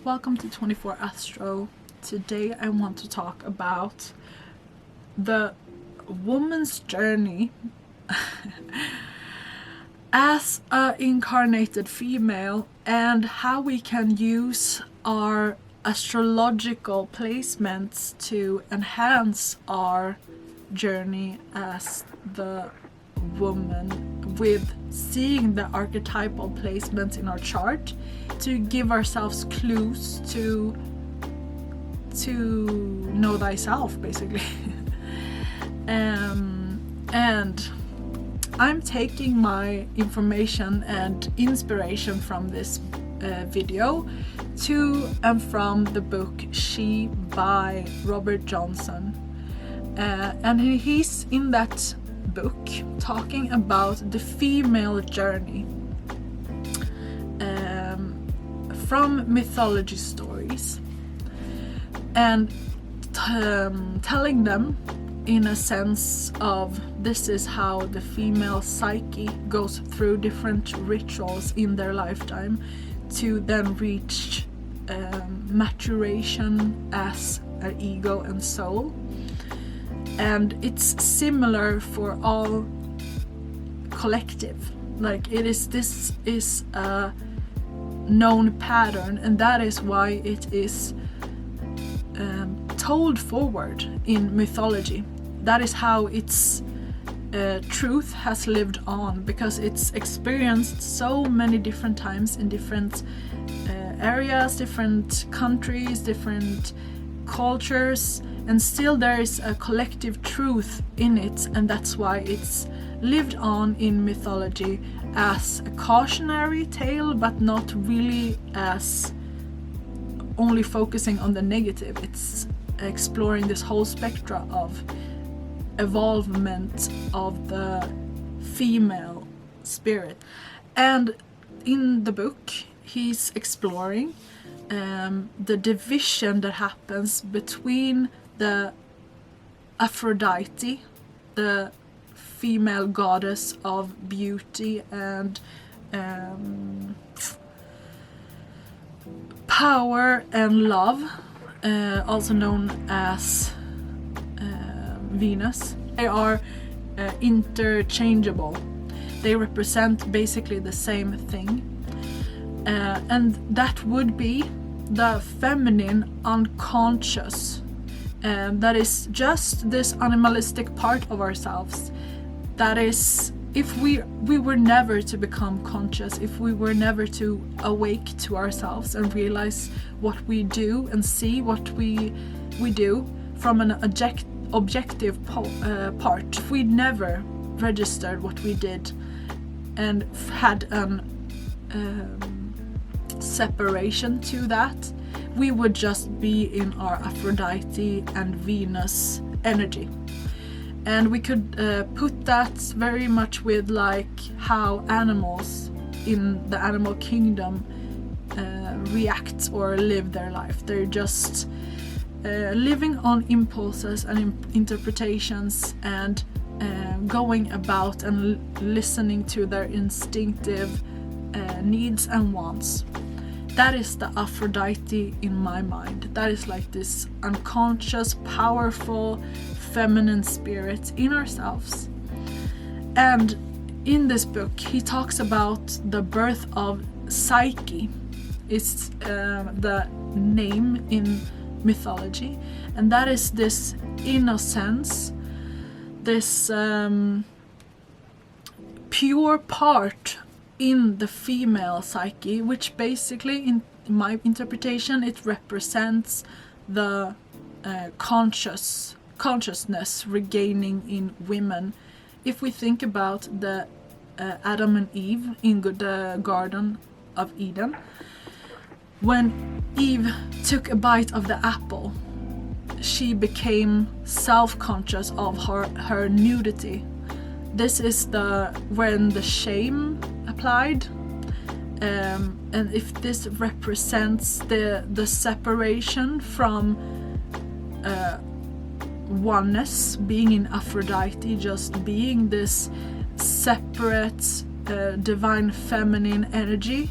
welcome to 24 Astro. Today I want to talk about the woman's journey as an incarnated female and how we can use our astrological placements to enhance our journey as the woman with seeing the archetypal placements in our chart to give ourselves clues to know thyself, basically. And I'm taking my information and inspiration from this video to and from the book She by Robert Johnson, and he's in that book talking about the female journey from mythology stories and telling them in a sense of this is how the female psyche goes through different rituals in their lifetime to then reach maturation as an ego and soul. And it's similar for all collective, like this is a known pattern, and that is why it is told forward in mythology. That is how its truth has lived on, because it's experienced so many different times in different areas, different countries, different cultures, and still there is a collective truth in it, and that's why it's lived on in mythology as a cautionary tale, but not really as only focusing on the negative. It's exploring this whole spectrum of evolvement of the female spirit. And in the book he's exploring the division that happens between the Aphrodite, the female goddess of beauty and power and love, also known as Venus. They are interchangeable. They represent basically the same thing, and that would be the feminine unconscious. That is just this animalistic part of ourselves. That is, if we were never to become conscious, if we were never to awake to ourselves and realize what we do and see what we do from an objective part, if we never registered what we did and had an separation to that, we would just be in our Aphrodite and Venus energy. And we could put that very much with like how animals in the animal kingdom react or live their life. They're just living on impulses and interpretations and going about and listening to their instinctive needs and wants. That is the Aphrodite in my mind. That is like this unconscious, powerful, feminine spirit in ourselves. And in this book, he talks about the birth of Psyche. It's the name in mythology. And that is this innocence, this pure part in the female psyche, which basically, in my interpretation, it represents the consciousness regaining in women. If we think about the Adam and Eve in the Garden of Eden, when Eve took a bite of the apple, she became self-conscious of her nudity. This is when the shame applied, and if this represents the separation from oneness, being in Aphrodite, just being this separate divine feminine energy,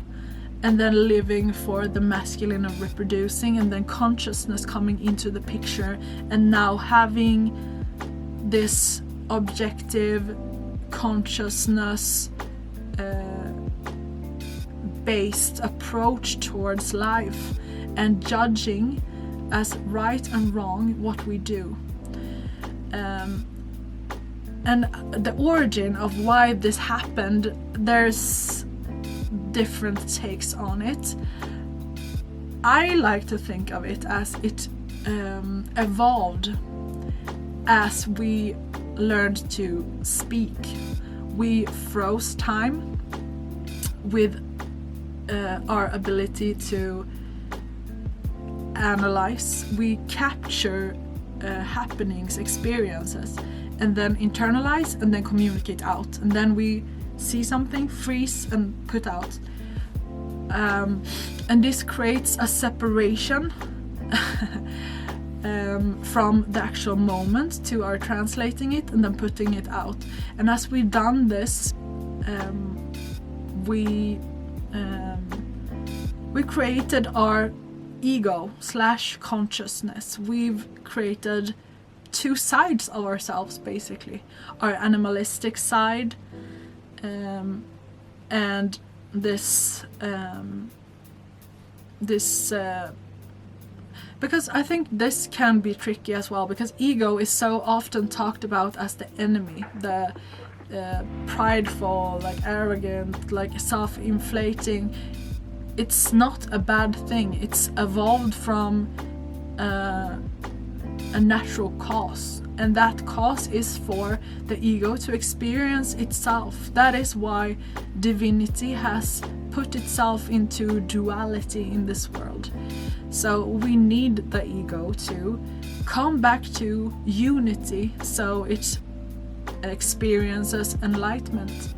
and then living for the masculine of reproducing, and then consciousness coming into the picture, and now having this objective consciousness based approach towards life, and judging as right and wrong what we do. And the origin of why this happened, there's different takes on it. I like to think of it as it evolved as we learned to speak. We froze time with our ability to analyze. We capture happenings, experiences, and then internalize and then communicate out. And then we see something, freeze, and put out. And this creates a separation from the actual moment to our translating it and then putting it out. And as we've done this, we created our ego / consciousness. We've created two sides of ourselves, basically. Our animalistic side, and this because I think this can be tricky as well, because ego is so often talked about as the enemy, the prideful, like arrogant, like self-inflating. It's not a bad thing. It's evolved from a natural cause, and that cause is for the ego to experience itself. That is why divinity has put itself into duality in this world. So we need the ego to come back to unity, so it experiences enlightenment.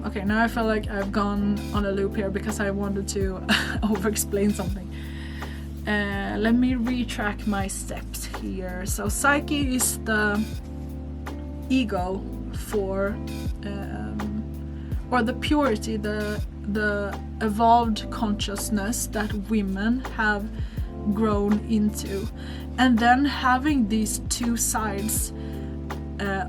Okay, now I feel like I've gone on a loop here because I wanted to over-explain something. Let me retrack my steps here. So psyche is the ego for, or the purity, the evolved consciousness that women have grown into. And then having these two sides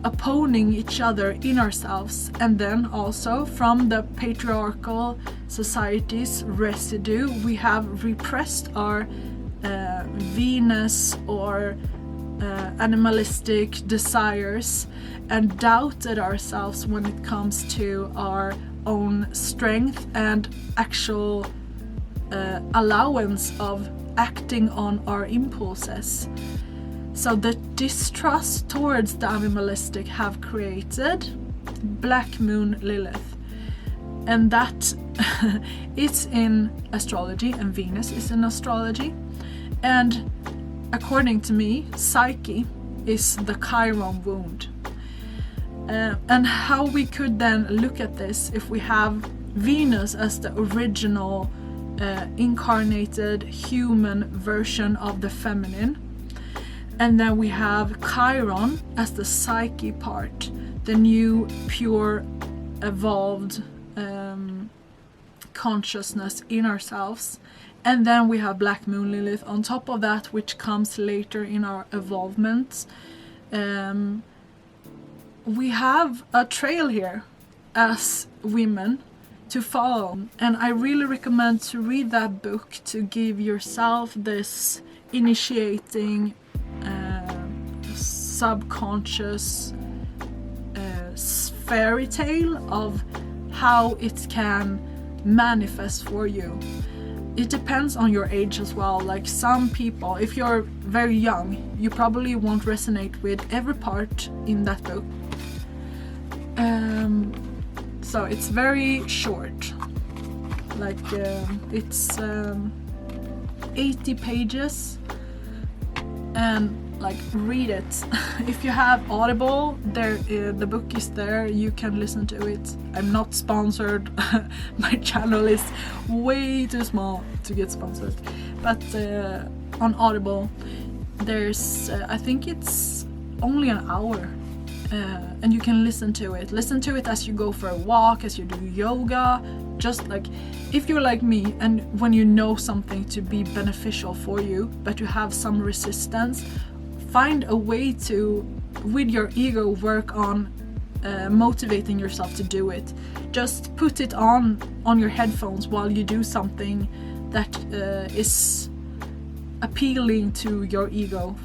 opposing each other in ourselves, and then also from the patriarchal society's residue we have repressed our Venus or animalistic desires, and doubted ourselves when it comes to our own strength and actual allowance of acting on our impulses. So the distrust towards the animalistic have created Black Moon Lilith, and that is in astrology, and Venus is in astrology. And according to me, psyche is the Chiron wound. And how we could then look at this, if we have Venus as the original incarnated human version of the feminine, and then we have Chiron as the psyche part, the new, pure, evolved consciousness in ourselves. And then we have Black Moon Lilith on top of that, which comes later in our evolvement. We have a trail here as women to follow, and I really recommend to read that book to give yourself this initiating subconscious fairy tale of how it can manifest for you. It depends on your age as well. Like some people, if you're very young, you probably won't resonate with every part in that book. So it's very short. Like it's 80 pages, and like read it. If you have Audible, there the book is there, you can listen to it. I'm not sponsored. My channel is way too small to get sponsored, but on Audible there's I think it's only an hour, and you can listen to it as you go for a walk, as you do yoga. Just like if you're like me, and when you know something to be beneficial for you, but you have some resistance, find a way to, with your ego, work on motivating yourself to do it. Just put it on your headphones while you do something that is appealing to your ego.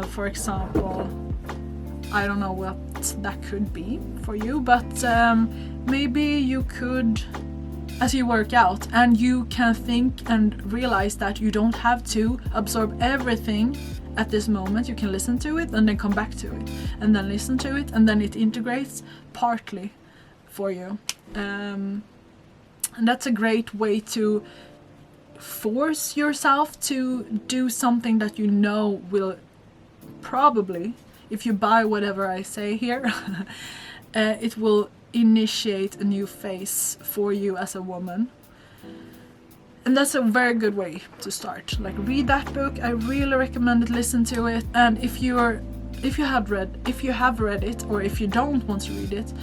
For example, I don't know what that could be for you, but maybe you could, as you work out, and you can think and realize that you don't have to absorb everything at this moment. You can listen to it and then come back to it, and then listen to it, and then it integrates partly for you. And that's a great way to force yourself to do something that you know will probably, if you buy whatever I say here, it will initiate a new phase for you as a woman. And that's a very good way to start. Like, read that book. I really recommend it. Listen to it. And if you have read it, or if you don't want to read it,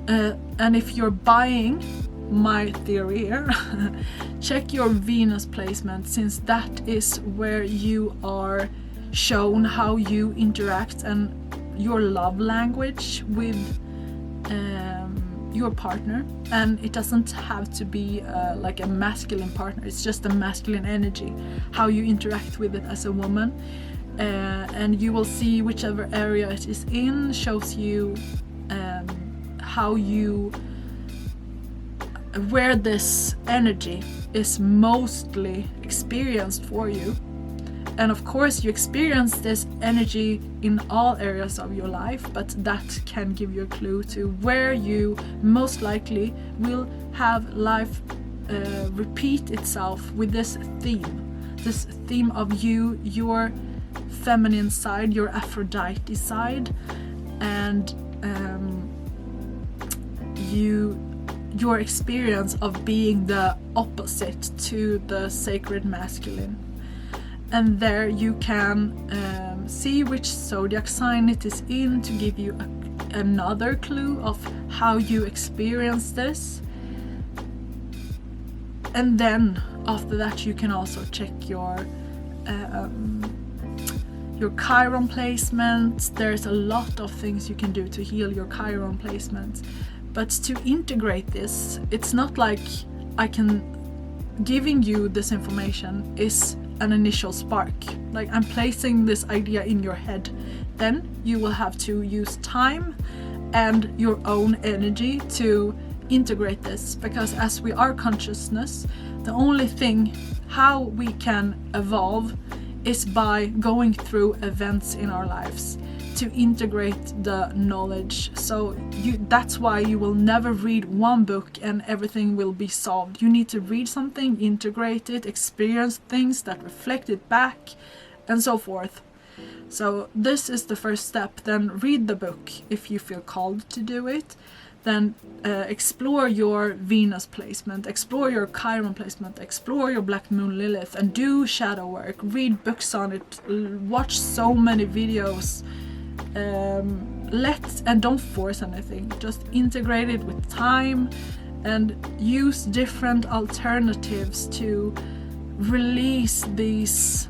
and if you're buying my theory here, check your Venus placement, since that is where you are shown how you interact and your love language with your partner. And it doesn't have to be like a masculine partner, it's just a masculine energy, how you interact with it as a woman. And you will see whichever area it is in shows you how you, where this energy is mostly experienced for you. And of course you experience this energy in all areas of your life, but that can give you a clue to where you most likely will have life repeat itself with this theme of you, your feminine side, your Aphrodite side, and your experience of being the opposite to the sacred masculine. And there you can see which zodiac sign it is in to give you another clue of how you experience this. And then after that you can also check your Chiron placement. There's a lot of things you can do to heal your Chiron placement. But to integrate this, it's not like giving you this information is an initial spark. Like, I'm placing this idea in your head. Then you will have to use time and your own energy to integrate this, because as we are consciousness, the only thing how we can evolve is by going through events in our lives to integrate the knowledge. So that's why you will never read one book and everything will be solved. You need to read something, integrate it, experience things that reflect it back, and so forth. So this is the first step. Then read the book if you feel called to do it. Then explore your Venus placement, explore your Chiron placement, explore your Black Moon Lilith, and do shadow work. Read books on it, watch so many videos. And don't force anything, just integrate it with time and use different alternatives to release these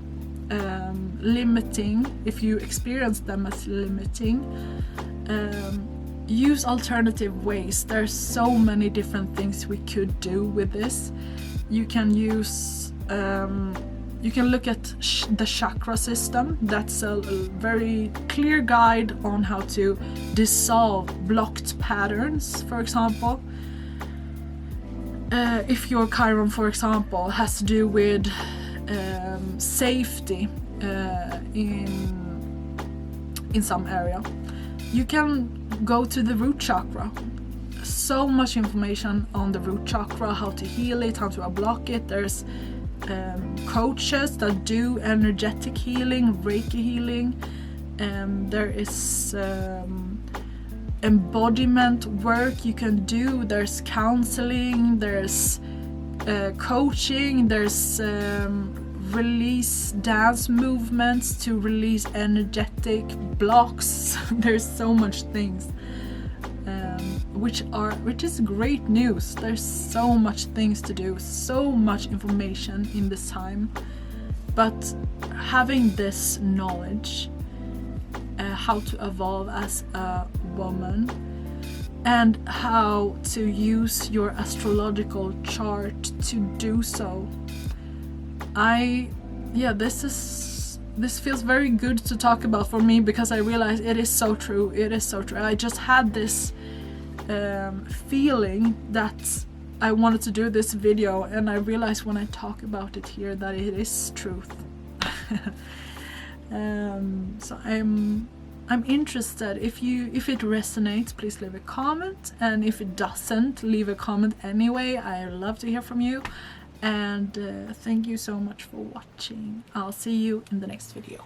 limiting, if you experience them as limiting. Use alternative ways. There's so many different things we could do with this. You can use you can look at the chakra system. That's a very clear guide on how to dissolve blocked patterns, for example. If your Chiron, for example, has to do with safety in some area, you can go to the root chakra. So much information on the root chakra, how to heal it, how to unblock it. There's coaches that do energetic healing, Reiki healing. There is embodiment work you can do. There's counseling, there's coaching, there's release dance movements to release energetic blocks. There's so much things. which is great news. There's so much things to do, so much information in this time, but having this knowledge, how to evolve as a woman and how to use your astrological chart to do so. This feels very good to talk about for me, because I realize it is so true. It is so true. I just had this feeling that I wanted to do this video, and I realized when I talk about it here that it is truth. So I'm interested. If it resonates, please leave a comment, and if it doesn't, leave a comment anyway. I love to hear from you. And thank you so much for watching. I'll see you in the next video.